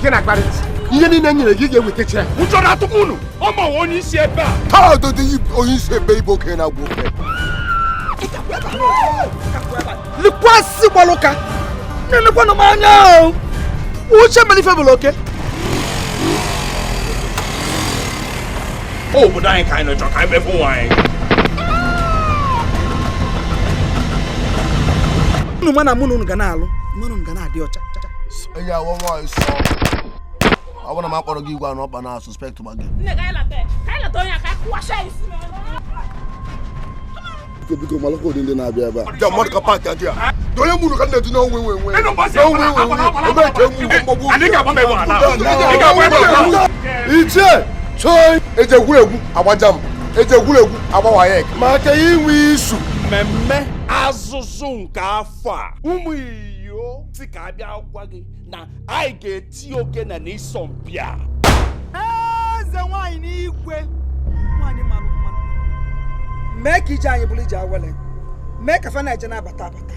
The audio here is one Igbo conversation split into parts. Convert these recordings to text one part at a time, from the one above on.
na parents. Ihe ni na nyere gi ga-ewete che. Ujo na tukunu. Omo onye isi ebe a. How do you onye isi ebe Igbo ke na gbo? Likwasi gbaloka. Nene kwa no manya o. Uche mani feboloke. Oh, but I ain't kind of joke. I'm before wine. No man amunu ganalo. Manu gana adi ocha. Yeah, one so. I want to map or give one up and I suspect to my game. Because Malako didn't have the Marca Pata. Don't you move to know when. It's a choice. It's a will. Our jump. It's a will. Our egg. Marca, we shoot. Meme azuzu kafa. Iyoo tika abia gwagi na I get you oge na n'isompia. Eze nwanyị n'igwe. Nwanyị mmanụ. Mee ka ije anyị bụrụ ije awele. Mee ka fana eje na-abata abata.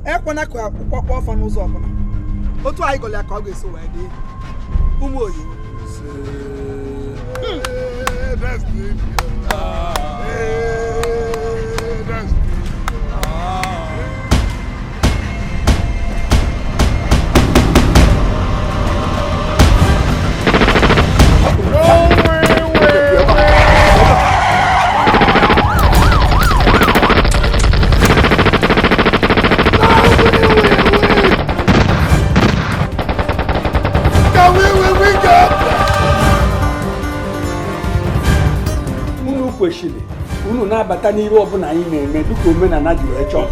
Ekwana ka akwụkwọ ọfa n'ụzọ ọbụla. Otu anyị gọlị aka ọ ga-eso wee dị. Ụmụ oyi. That's good. Unu na-abata n'iru ọbụla anyị na-eme dịka omenala dị wee chọọ.